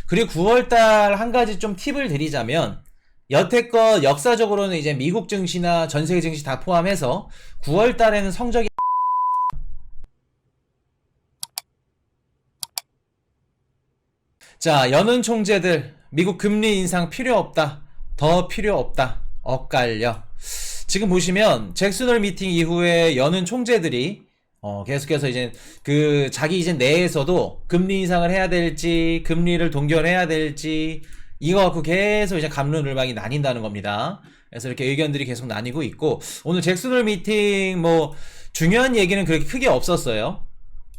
그리고 9월달 한 가지 좀 팁을 드리자면, 여태껏 역사적으로는 이제 미국 증시나 전 세계 증시 다 포함해서 9월달에는 성적이 자, 연은 총재들 미국 금리 인상 필요 없다. 더 필요 없다. 엇갈려. 지금 보시면 잭슨홀 미팅 이후에 연은 총재들이 계속해서 이제 그 자기 이제 내에서도 금리 인상을 해야 될지 금리를 동결해야 될지 이거 갖고 계속 이제 갑론을박이 나뉜다는 겁니다. 그래서 이렇게 의견들이 계속 나뉘고 있고, 오늘 잭슨홀 미팅 뭐 중요한 얘기는 그렇게 크게 없었어요.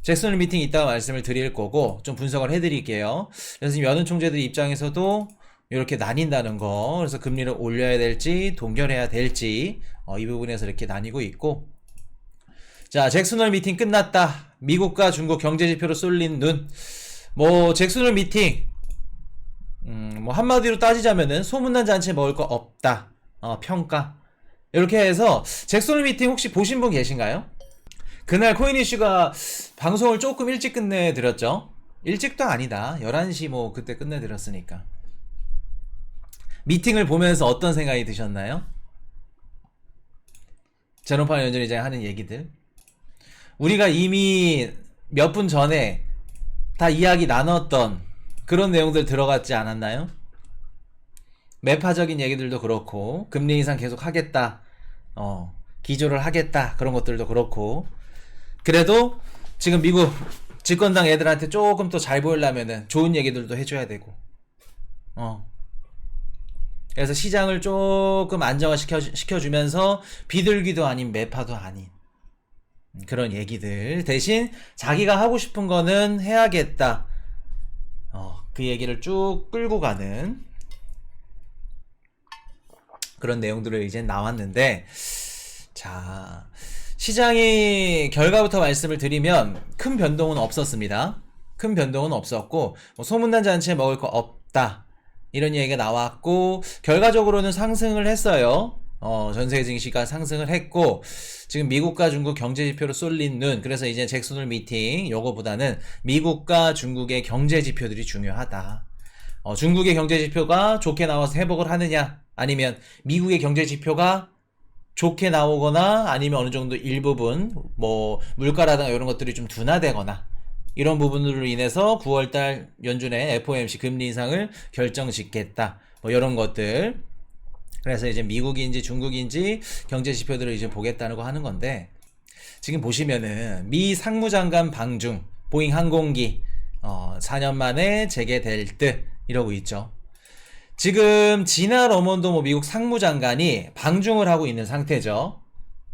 잭슨홀 미팅 이따가 말씀을 드릴 거고 좀 분석을 해드릴게요. 그래서 지금 연은 총재들 입장에서도 이렇게 나뉜다는 거, 그래서 금리를 올려야 될지 동결해야 될지 이 부분에서 이렇게 나뉘고 있고, 자, 잭슨홀 미팅 끝났다. 미국과 중국 경제지표로 쏠린 눈. 뭐 잭슨홀 미팅 뭐 한마디로 따지자면은 소문난 잔치에 먹을 거 없다. 평가. 이렇게 해서 잭슨홀 미팅 혹시 보신 분 계신가요? 그날 코인 이슈가 방송을 조금 일찍 끝내드렸죠. 일찍도 아니다. 11시 뭐 그때 끝내드렸으니까. 미팅을 보면서 어떤 생각이 드셨나요? 제롬파월 연준의장이 하는 얘기들. 우리가 이미 몇 분 전에 다 이야기 나눴던 그런 내용들 들어갔지 않았나요? 매파적인 얘기들도 그렇고, 금리 인상 계속 하겠다, 기조를 하겠다, 그런 것들도 그렇고, 그래도 지금 미국 집권당 애들한테 조금 더 잘 보이려면은 좋은 얘기들도 해줘야 되고, 그래서 시장을 조금 안정화 시켜주면서 비둘기도 아닌 매파도 아닌 그런 얘기들, 대신 자기가 하고 싶은 거는 해야겠다, 그 얘기를 쭉 끌고 가는 그런 내용들을 이제 나왔는데, 자, 시장이 결과부터 말씀을 드리면 큰 변동은 없었습니다. 큰 변동은 없었고, 뭐 소문난 잔치에 먹을 거 없다, 이런 얘기가 나왔고, 결과적으로는 상승을 했어요. 전세계 증시가 상승을 했고, 지금 미국과 중국 경제지표로 쏠린 눈, 그래서 이제 잭슨홀 미팅 요거보다는 미국과 중국의 경제지표들이 중요하다. 중국의 경제지표가 좋게 나와서 회복을 하느냐, 아니면 미국의 경제지표가 좋게 나오거나 아니면 어느 정도 일부분 뭐 물가라든가 이런 것들이 좀 둔화되거나 이런 부분으로 인해서 9월달 연준의 FOMC 금리 인상을 결정짓겠다, 뭐 이런 것들. 그래서 이제 미국인지 중국인지 경제 지표들을 이제 보겠다는 거 하는 건데, 지금 보시면은 미 상무장관 방중 보잉 항공기 4년 만에 재개될 듯 이러고 있죠. 지금 지나 러먼도 뭐 미국 상무장관이 방중을 하고 있는 상태죠.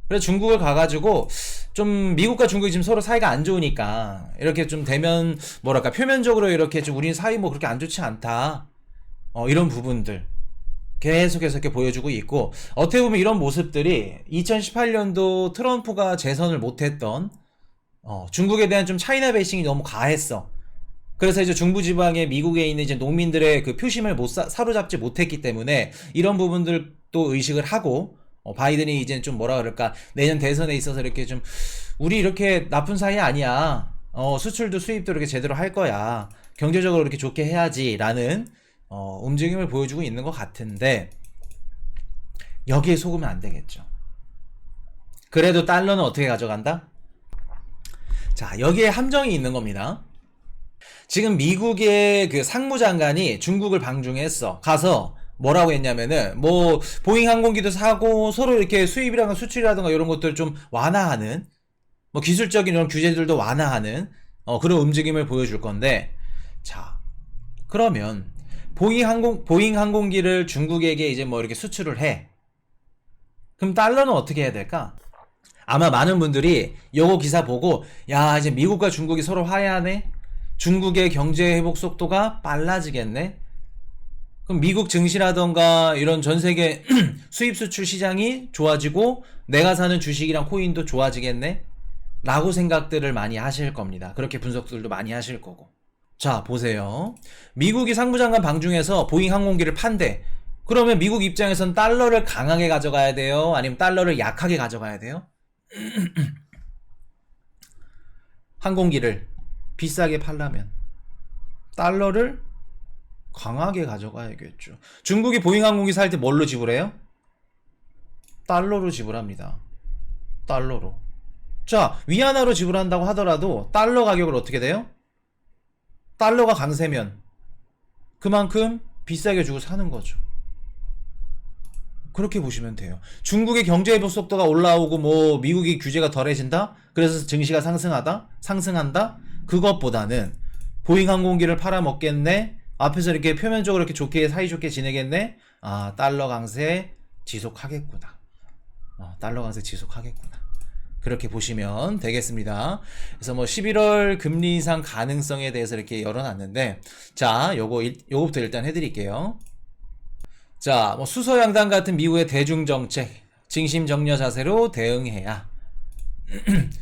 그래서 중국을 가가지고 좀 미국과 중국이 지금 서로 사이가 안 좋으니까 이렇게 좀 되면 뭐랄까 표면적으로 이렇게 좀 우리 사이 뭐 그렇게 안 좋지 않다, 이런 부분들 계속해서 이렇게 보여주고 있고, 어떻게 보면 이런 모습들이 2018년도 트럼프가 재선을 못했던 중국에 대한 좀 차이나 베이싱이 너무 가했어. 그래서 이제 중부지방에 미국에 있는 이제 농민들의 그 표심을 사로잡지 못했기 때문에 이런 부분들도 의식을 하고, 바이든이 이제 좀 뭐라 그럴까, 내년 대선에 있어서 이렇게 좀 우리 이렇게 나쁜 사이 아니야, 수출도 수입도 이렇게 제대로 할 거야, 경제적으로 이렇게 좋게 해야지라는 움직임을 보여주고 있는 것 같은데, 여기에 속으면 안 되겠죠. 그래도 달러는 어떻게 가져간다? 자, 여기에 함정이 있는 겁니다. 지금 미국의 그 상무장관이 중국을 방중했어. 가서 뭐라고 했냐면은 뭐 보잉 항공기도 사고 서로 이렇게 수입이랑 수출이라든가 이런 것들 좀 완화하는, 뭐 기술적인 이런 규제들도 완화하는 그런 움직임을 보여줄 건데, 자, 그러면 보잉 항공기를 중국에게 이제 뭐 이렇게 수출을 해. 그럼 달러는 어떻게 해야 될까? 아마 많은 분들이 요거 기사 보고, 야, 이제 미국과 중국이 서로 화해하네? 중국의 경제 회복 속도가 빨라지겠네? 그럼 미국 증시라던가 이런 전 세계 수입 수출 시장이 좋아지고 내가 사는 주식이랑 코인도 좋아지겠네? 라고 생각들을 많이 하실 겁니다. 그렇게 분석들도 많이 하실 거고. 자, 보세요. 미국이 상무장관 방중에서 보잉 항공기를 판대. 그러면 미국 입장에선 달러를 강하게 가져가야 돼요? 아니면 달러를 약하게 가져가야 돼요? 항공기를 비싸게 팔려면 달러를 강하게 가져가야겠죠. 중국이 보잉항공기 살 때 뭘로 지불해요? 달러로 지불합니다. 달러로. 자, 위안화로 지불한다고 하더라도 달러 가격을 어떻게 돼요? 달러가 강세면 그만큼 비싸게 주고 사는 거죠. 그렇게 보시면 돼요. 중국의 경제 회복 속도가 올라오고 뭐 미국이 규제가 덜해진다? 그래서 증시가 상승한다? 그것보다는 보잉 항공기를 팔아먹겠네? 앞에서 이렇게 표면적으로 이렇게 좋게 사이좋게 지내겠네? 아, 달러 강세 지속하겠구나. 달러 강세 지속하겠구나. 그렇게 보시면 되겠습니다. 그래서 뭐 11월 금리 인상 가능성에 대해서 이렇게 열어놨는데, 자, 요거부터 일단 해드릴게요. 자, 뭐 수서양당 같은 미국의 대중정책, 징심정려 자세로 대응해야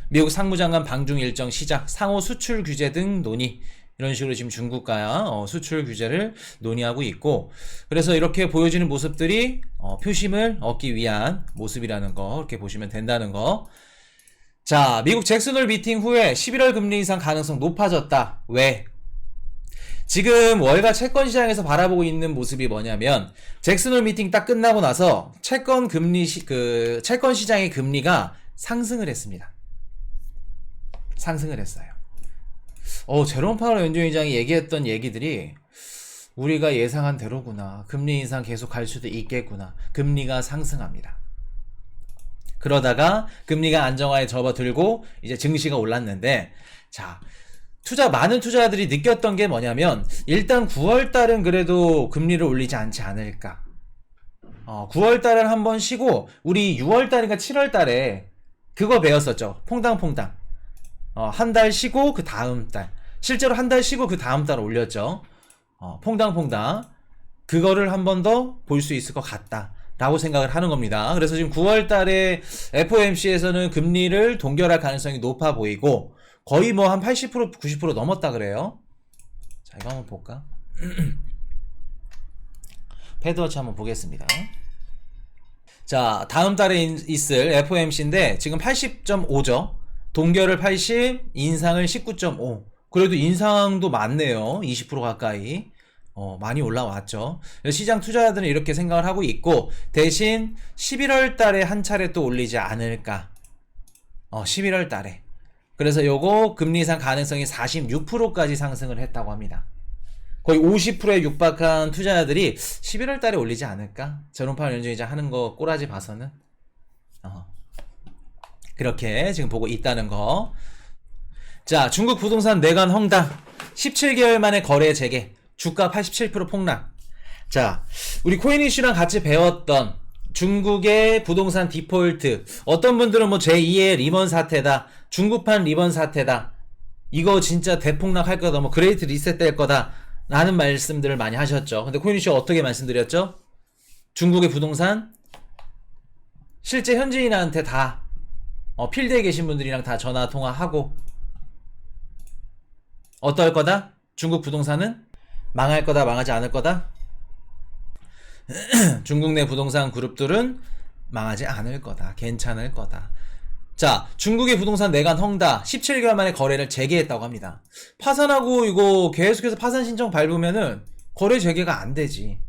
미국 상무장관 방중 일정 시작, 상호 수출 규제 등 논의, 이런 식으로 지금 중국과 수출 규제를 논의하고 있고, 그래서 이렇게 보여지는 모습들이 표심을 얻기 위한 모습이라는 거, 이렇게 보시면 된다는 거. 자, 미국 잭슨홀 미팅 후에 11월 금리 인상 가능성 높아졌다. 왜? 지금 월가 채권 시장에서 바라보고 있는 모습이 뭐냐면, 잭슨홀 미팅 딱 끝나고 나서 채권 시장의 금리가 상승을 했습니다. 상승을 했어요. 제롬 파월 연준의장이 얘기했던 얘기들이 우리가 예상한 대로구나. 금리 인상 계속 갈 수도 있겠구나. 금리가 상승합니다. 그러다가 금리가 안정화에 접어들고 이제 증시가 올랐는데, 자, 많은 투자자들이 느꼈던 게 뭐냐면, 일단 9월달은 그래도 금리를 올리지 않지 않을까. 9월달은 한번 쉬고, 우리 6월달인가 7월달에 그거 배웠었죠. 퐁당퐁당. 한 달 쉬고 그 다음 달. 실제로 한 달 쉬고 그 다음 달 올렸죠. 퐁당퐁당. 그거를 한 번 더 볼 수 있을 것 같다. 라고 생각을 하는 겁니다. 그래서 지금 9월 달에 FOMC에서는 금리를 동결할 가능성이 높아 보이고, 거의 뭐 한 80%, 90% 넘었다 그래요. 자, 이거 한번 볼까? 패드워치 한번 보겠습니다. 자, 다음 달에 있을 FOMC인데 지금 80.5죠. 동결을 80, 인상을 19.5. 그래도 인상도 많네요. 20% 가까이. 많이 올라왔죠. 시장 투자자들은 이렇게 생각을 하고 있고, 대신 11월 달에 한 차례 또 올리지 않을까. 11월 달에. 그래서 요거 금리 인상 가능성이 46%까지 상승을 했다고 합니다. 거의 50%에 육박한 투자자들이 11월 달에 올리지 않을까? 제롬 파월 연준의장 하는 거 꼬라지 봐서는. 그렇게 지금 보고 있다는 거. 자, 중국 부동산 내관 헝다 17개월 만에 거래 재개. 주가 87% 폭락. 자, 우리 코인 이슈랑 같이 배웠던 중국의 부동산 디폴트. 어떤 분들은 뭐 제2의 리먼 사태다. 중국판 리먼 사태다. 이거 진짜 대폭락 할 거다. 뭐 그레이트 리셋 될 거다. 라는 말씀들을 많이 하셨죠. 근데 코인 이슈 어떻게 말씀드렸죠? 중국의 부동산 실제 현지인한테 다 필드에 계신 분들이랑 다 전화 통화하고, 어떨 거다? 중국 부동산은 망할 거다, 망하지 않을 거다? 중국 내 부동산 그룹들은 망하지 않을 거다, 괜찮을 거다. 자, 중국의 부동산 내관 헝다 17개월 만에 거래를 재개했다고 합니다. 파산하고 이거 계속해서 파산 신청 밟으면은 거래 재개가 안 되지.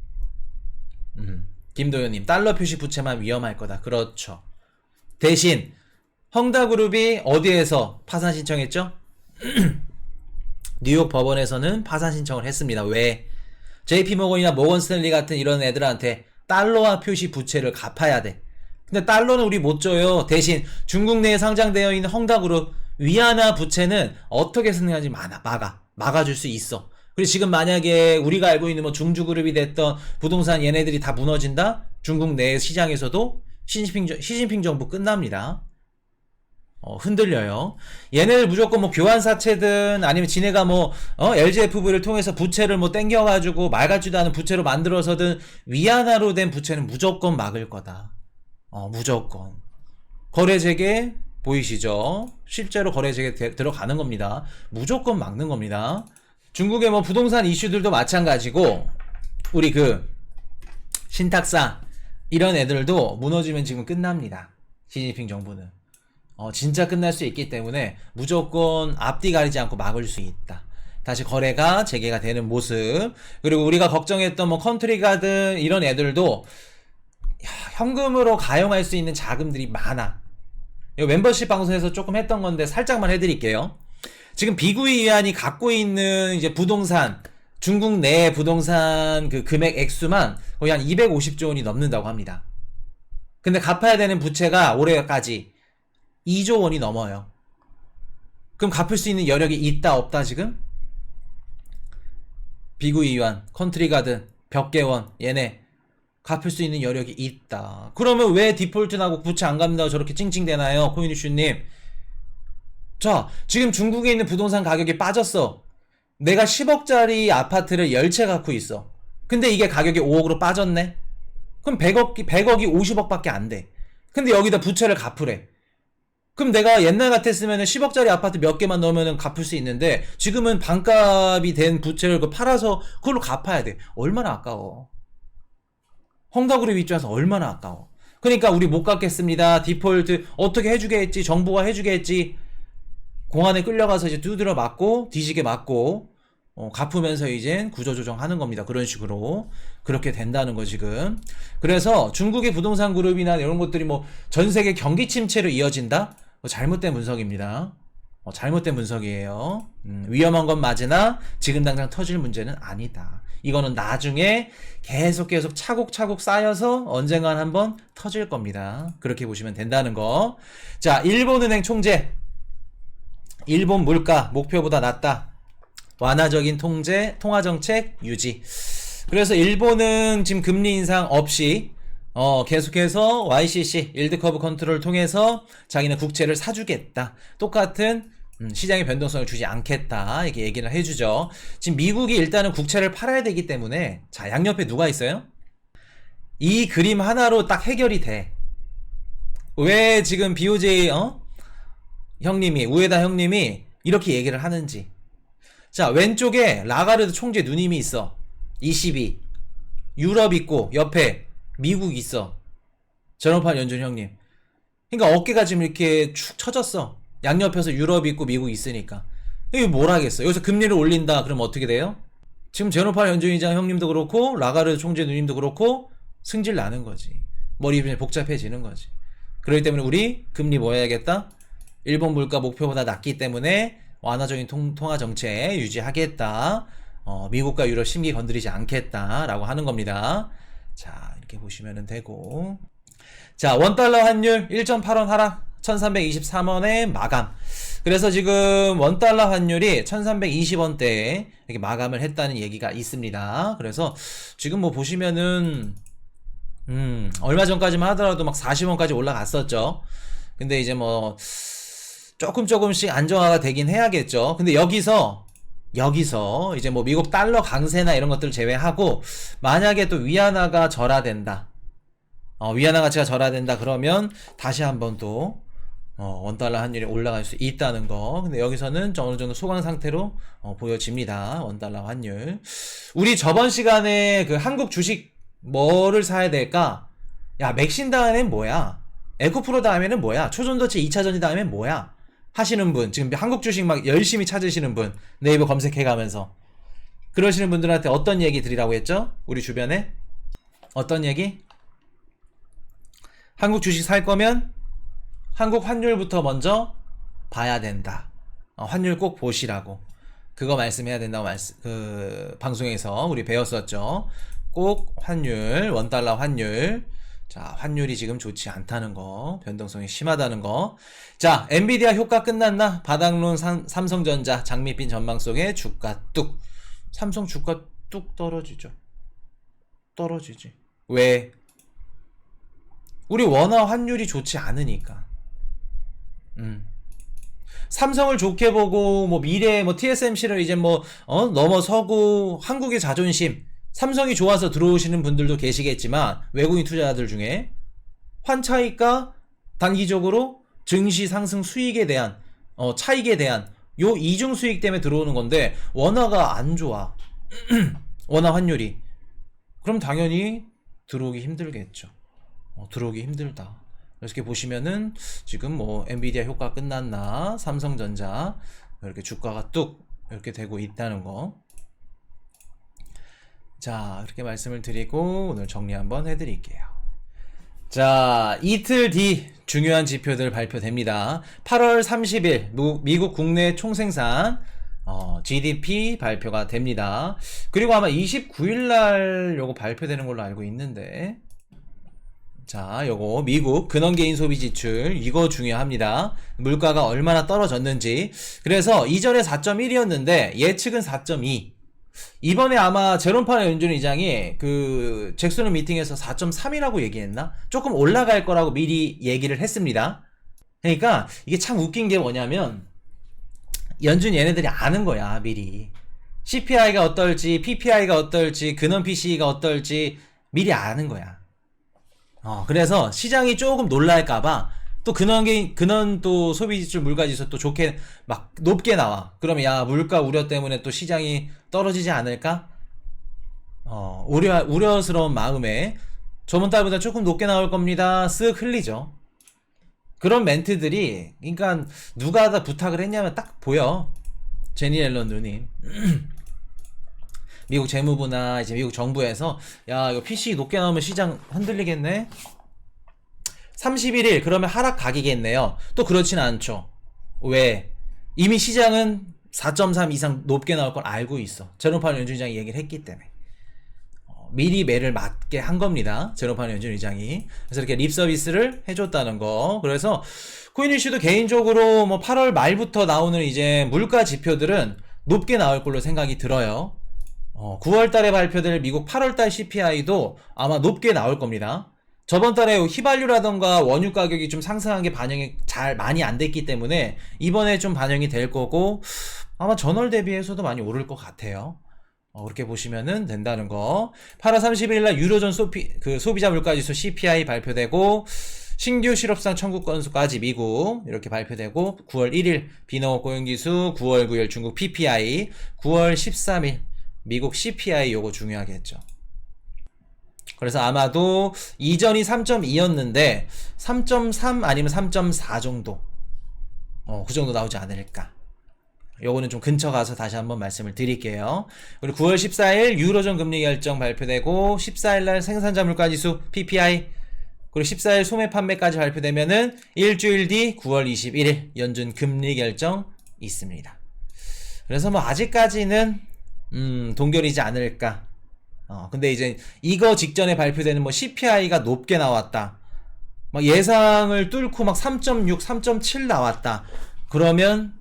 김도현님, 달러 표시 부채만 위험할 거다. 그렇죠. 대신 헝다그룹이 어디에서 파산 신청했죠? 뉴욕 법원에서는 파산 신청을 했습니다. 왜? JP모건이나 모건스탠리 같은 이런 애들한테 달러화 표시 부채를 갚아야 돼. 근데 달러는 우리 못 줘요. 대신 중국 내에 상장되어 있는 헝다그룹 위안화 부채는 어떻게 승리하지 막아줄 수 있어. 그리고 지금 만약에 우리가 알고 있는 뭐 중주그룹이 됐던 부동산 얘네들이 다 무너진다? 중국 내 시장에서도 시진핑 정부 끝납니다. 흔들려요. 얘네들 무조건 뭐 교환사채든 아니면 지네가 뭐 LGFV를 통해서 부채를 뭐 땡겨가지고 말 같지도 않은 부채로 만들어서든 위안화로 된 부채는 무조건 막을 거다. 무조건. 거래 재개 보이시죠? 실제로 거래 재개 들어가는 겁니다. 무조건 막는 겁니다. 중국의 뭐 부동산 이슈들도 마찬가지고, 우리 신탁사 이런 애들도 무너지면 지금 끝납니다. 시진핑 정부는. 진짜 끝날 수 있기 때문에 무조건 앞뒤 가리지 않고 막을 수 있다. 다시 거래가 재개가 되는 모습. 그리고 우리가 걱정했던 뭐 컨트리 가든 이런 애들도 현금으로 가용할 수 있는 자금들이 많아. 이거 멤버십 방송에서 조금 했던 건데 살짝만 해드릴게요. 지금 비구이 위안이 갖고 있는 이제 부동산, 중국 내 부동산 그 금액 액수만 거의 한 250조 원이 넘는다고 합니다. 근데 갚아야 되는 부채가 올해까지 2조 원이 넘어요. 그럼 갚을 수 있는 여력이 있다 없다 지금? 비구이 위안, 컨트리 가든, 벽개원 얘네 갚을 수 있는 여력이 있다. 그러면 왜 디폴트 나고 부채 안 갚는다고 저렇게 찡찡대나요? 코인이슈님. 자, 지금 중국에 있는 부동산 가격이 빠졌어. 내가 10억짜리 아파트를 10채 갖고 있어. 근데 이게 가격이 5억으로 빠졌네? 그럼 100억이 50억밖에 안 돼. 근데 여기다 부채를 갚으래. 그럼 내가 옛날 같았으면 10억짜리 아파트 몇 개만 넣으면 갚을 수 있는데 지금은 반값이 된 부채를 팔아서 그걸로 갚아야 돼. 얼마나 아까워. 헝다그룹 입장에서 얼마나 아까워. 그러니까 우리 못 갚겠습니다. 디폴트 어떻게 해주겠지. 정부가 해주겠지. 공안에 끌려가서 이제 두드려 맞고 뒤지게 맞고 갚으면서 이제 구조조정하는 겁니다. 그런 식으로 그렇게 된다는 거 지금. 그래서 중국의 부동산 그룹이나 이런 것들이 뭐 전 세계 경기 침체로 이어진다? 잘못된 분석입니다. 잘못된 분석이에요. 위험한 건 맞으나 지금 당장 터질 문제는 아니다. 이거는 나중에 계속 차곡차곡 쌓여서 언젠간 한번 터질 겁니다. 그렇게 보시면 된다는 거. 자, 일본은행 총재. 일본 물가 목표보다 낮다. 완화적인 통화정책 유지. 그래서 일본은 지금 금리 인상 없이 계속해서 YCC 일드커브 컨트롤을 통해서 자기는 국채를 사주겠다. 똑같은 시장의 변동성을 주지 않겠다. 이렇게 얘기를 해주죠. 지금 미국이 일단은 국채를 팔아야 되기 때문에 자, 양옆에 누가 있어요? 이 그림 하나로 딱 해결이 돼. 왜 지금 BOJ 형님이 우에다 형님이 이렇게 얘기를 하는지. 자, 왼쪽에 라가르드 총재 누님이 있어. 22. 유럽 있고 옆에 미국 있어. 전업한 연준 형님. 그러니까 어깨가 지금 이렇게 축 처졌어. 양옆에서 유럽 있고 미국 있으니까. 이게 뭘 하겠어. 여기서 금리를 올린다. 그럼 어떻게 돼요? 지금 제노팔 연준이장 형님도 그렇고 라가르드 총재 누님도 그렇고 승질 나는 거지. 머리 복잡해지는 거지. 그렇기 때문에 우리 금리 뭐 해야겠다? 일본 물가 목표보다 낮기 때문에 완화적인 통화 정책 유지하겠다. 미국과 유럽 심기 건드리지 않겠다라고 하는 겁니다. 자, 이렇게 보시면 되고. 자, 원달러 환율 1.8원 하락 1323원에 마감. 그래서 지금 원달러 환율이 1320원대에 이렇게 마감을 했다는 얘기가 있습니다. 그래서 지금 뭐 보시면은 얼마 전까지만 하더라도 막 40원까지 올라갔었죠. 근데 이제 뭐 조금씩 안정화가 되긴 해야겠죠. 근데 여기서 이제 뭐 미국 달러 강세나 이런 것들을 제외하고 만약에 또 위안화가 절하된다. 위안화 가치가 절하된다 그러면 다시 한번 또 원달러 환율이 올라갈 수 있다는 거. 근데 여기서는 어느 정도 소강 상태로 보여집니다. 원달러 환율. 우리 저번 시간에 그 한국 주식 뭐를 사야 될까? 야, 맥신 다음엔 뭐야? 에코프로 다음에는 뭐야? 초전도체 2차전지 다음엔 뭐야? 하시는 분, 지금 한국 주식 막 열심히 찾으시는 분, 네이버 검색해가면서 그러시는 분들한테 어떤 얘기 드리라고 했죠? 우리 주변에 어떤 얘기? 한국 주식 살 거면 한국 환율부터 먼저 봐야 된다. 환율 꼭 보시라고. 그거 말씀해야 된다고 방송에서 우리 배웠었죠. 꼭 환율, 원달러 환율. 자, 환율이 지금 좋지 않다는 거, 변동성이 심하다는 거. 자, 엔비디아 효과 끝났나? 바닥론 삼성전자 장밋빛 전망 속에 주가 뚝. 삼성 주가 뚝 떨어지죠. 떨어지지. 왜? 우리 원화 환율이 좋지 않으니까. 삼성을 좋게 보고 뭐 미래에 뭐 TSMC를 이제 뭐 넘어서고 한국의 자존심, 삼성이 좋아서 들어오시는 분들도 계시겠지만 외국인 투자자들 중에 환차익과 단기적으로 증시 상승 수익에 대한 차익에 대한 요 이중 수익 때문에 들어오는 건데 원화가 안 좋아. 원화 환율이. 그럼 당연히 들어오기 힘들겠죠. 들어오기 힘들다. 이렇게 보시면은 지금 뭐 엔비디아 효과 끝났나, 삼성전자 이렇게 주가가 뚝 이렇게 되고 있다는 거. 자, 그렇게 말씀을 드리고 오늘 정리 한번 해드릴게요. 자, 이틀 뒤 중요한 지표들 발표됩니다. 8월 30일 미국 국내 총생산 GDP 발표가 됩니다. 그리고 아마 29일날 요거 발표되는 걸로 알고 있는데, 자, 요거 미국 근원개인 소비 지출 이거 중요합니다. 물가가 얼마나 떨어졌는지. 그래서 이전에 4.1이었는데 예측은 4.2. 이번에 아마 제롬 파월 연준 의장이 그 잭슨 미팅에서 4.3이라고 얘기했나? 조금 올라갈 거라고 미리 얘기를 했습니다. 그러니까 이게 참 웃긴 게 뭐냐면 연준 얘네들이 아는 거야, 미리. CPI가 어떨지, PPI가 어떨지, 근원 PCE가 어떨지 미리 아는 거야. 그래서 시장이 조금 놀랄까봐 또 근원 또 소비지출 물가지수 또 좋게 막 높게 나와. 그러면 야, 물가 우려 때문에 또 시장이 떨어지지 않을까? 우려스러운 마음에 저번 달보다 조금 높게 나올 겁니다. 쓱 흘리죠. 그런 멘트들이, 그러니까 누가 다 부탁을 했냐면 딱 보여. 제니 옐런 누님. 미국 재무부나 이제 미국 정부에서 야, 이거 PCE 높게 나오면 시장 흔들리겠네. 31일 그러면 하락 각이겠네요. 또 그렇진 않죠. 왜? 이미 시장은 4.3 이상 높게 나올 걸 알고 있어. 제롬 파월 연준 의장이 얘기를 했기 때문에. 미리 매를 맞게 한 겁니다. 제롬 파월 연준 의장이. 그래서 이렇게 립 서비스를 해줬다는 거. 그래서 코인 이슈도 개인적으로 뭐 8월 말부터 나오는 이제 물가 지표들은 높게 나올 걸로 생각이 들어요. 9월 달에 발표될 미국 8월 달 CPI도 아마 높게 나올 겁니다. 저번 달에 휘발유라던가 원유 가격이 좀 상승한 게 반영이 잘 많이 안 됐기 때문에 이번에 좀 반영이 될 거고, 아마 전월 대비해서도 많이 오를 것 같아요. 그렇게 보시면은 된다는 거. 8월 30일 날 유로존 소비자 물가지수 CPI 발표되고, 신규 실업상 청구 건수까지 미국 이렇게 발표되고, 9월 1일 비농업 고용지수, 9월 9일 중국 PPI, 9월 13일 미국 CPI 요거 중요하겠죠. 그래서 아마도 이전이 3.2였는데 3.3 아니면 3.4 정도, 그 정도 나오지 않을까. 요거는 좀 근처 가서 다시 한번 말씀을 드릴게요. 그리고 9월 14일 유로존 금리 결정 발표되고, 14일날 생산자 물가지수 PPI, 그리고 14일 소매 판매까지 발표되면은 일주일 뒤 9월 21일 연준 금리 결정 있습니다. 그래서 뭐 아직까지는 동결이지 않을까. 근데 이제 이거 직전에 발표되는 뭐 CPI가 높게 나왔다, 막 예상을 뚫고 막 3.6, 3.7 나왔다. 그러면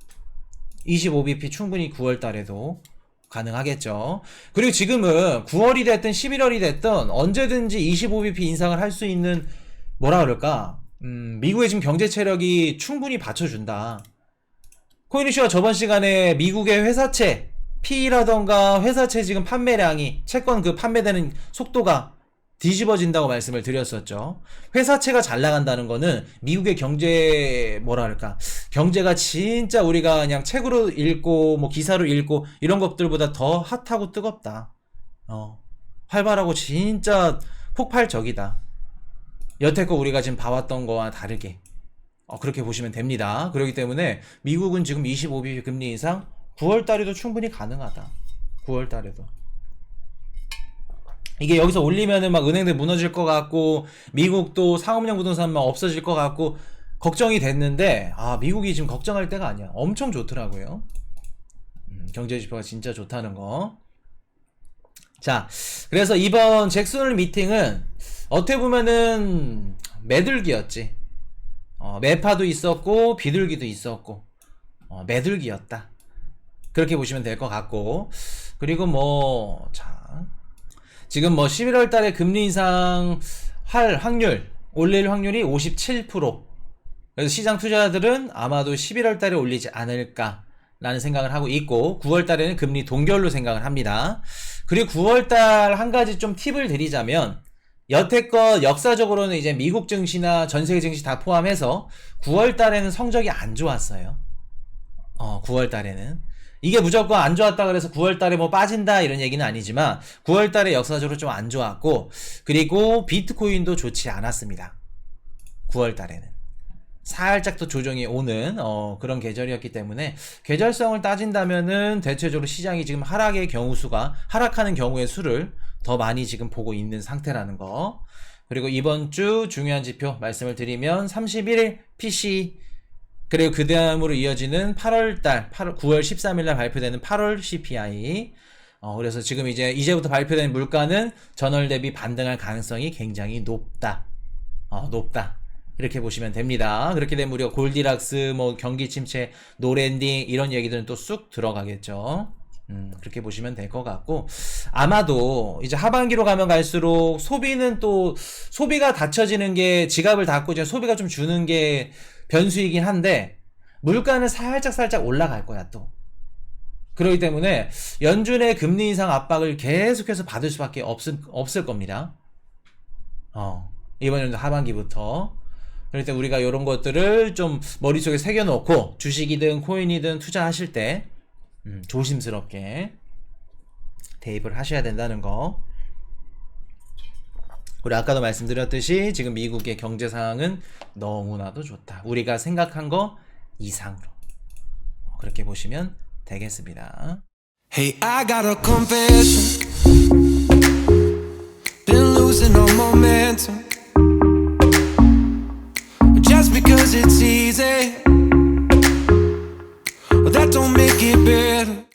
25bp 충분히 9월 달에도 가능하겠죠. 그리고 지금은 9월이 됐든 11월이 됐든 언제든지 25bp 인상을 할 수 있는, 뭐라 그럴까, 미국의 지금 경제 체력이 충분히 받쳐준다. 코인이슈가 저번 시간에 미국의 회사채 P라던가 회사채 지금 판매량이, 채권 그 판매되는 속도가 뒤집어진다고 말씀을 드렸었죠. 회사채가 잘 나간다는 거는 미국의 경제, 뭐라 할까, 경제가 진짜 우리가 그냥 책으로 읽고 뭐 기사로 읽고 이런 것들보다 더 핫하고 뜨겁다. 활발하고 진짜 폭발적이다. 여태껏 우리가 지금 봐왔던 거와 다르게. 그렇게 보시면 됩니다. 그렇기 때문에 미국은 지금 25bp 금리 인상 9월 달에도 충분히 가능하다. 9월 달에도. 이게 여기서 올리면은 막 은행들 무너질 것 같고, 미국도 상업용 부동산만 없어질 것 같고 걱정이 됐는데, 미국이 지금 걱정할 때가 아니야. 엄청 좋더라고요. 경제 지표가 진짜 좋다는 거. 자, 그래서 이번 잭슨 미팅은 어떻게 보면은 매들기였지. 매파도 있었고 비둘기도 있었고, 매들기였다. 그렇게 보시면 될 것 같고, 그리고 뭐, 자, 지금 뭐 11월 달에 금리 인상 할 확률, 올릴 확률이 57%. 그래서 시장 투자자들은 아마도 11월 달에 올리지 않을까 라는 생각을 하고 있고, 9월 달에는 금리 동결로 생각을 합니다. 그리고 9월 달 한 가지 좀 팁을 드리자면, 여태껏 역사적으로는 이제 미국 증시나 전 세계 증시 다 포함해서 9월 달에는 성적이 안 좋았어요. 9월 달에는. 이게 무조건 안 좋았다 그래서 9월 달에 뭐 빠진다 이런 얘기는 아니지만, 9월 달에 역사적으로 좀 안 좋았고, 그리고 비트코인도 좋지 않았습니다. 9월 달에는. 살짝 또 조정이 오는 그런 계절이었기 때문에 계절성을 따진다면은 대체적으로 시장이 지금 하락하는 경우의 수를 더 많이 지금 보고 있는 상태라는 거. 그리고 이번 주 중요한 지표 말씀을 드리면 31일 PC, 그리고 그 다음으로 이어지는 9월 13일 날 발표되는 8월 CPI. 그래서 지금 이제부터 발표된 물가는 전월 대비 반등할 가능성이 굉장히 높다. 높다. 이렇게 보시면 됩니다. 그렇게 되면 우리가 골디락스, 뭐 경기 침체, 노랜딩 이런 얘기들은 또 쑥 들어가겠죠. 그렇게 보시면 될 것 같고, 아마도 이제 하반기로 가면 갈수록 소비는 또 소비가 닫혀지는 게, 지갑을 닫고 이제 소비가 좀 주는 게 변수이긴 한데, 물가는 살짝 올라갈 거야 또. 그렇기 때문에 연준의 금리 인상 압박을 계속해서 받을 수밖에 없을 겁니다. 이번 연도 하반기부터. 그럴 때 우리가 이런 것들을 좀 머릿속에 새겨놓고 주식이든 코인이든 투자하실 때 조심스럽게 대입을 하셔야 된다는 거. 우리 아까도 말씀드렸듯이 지금 미국의 경제 상황은 너무나도 좋다. 우리가 생각한 거 이상으로. 그렇게 보시면 되겠습니다. Hey, I got a confession. Been losing all momentum. Just because it's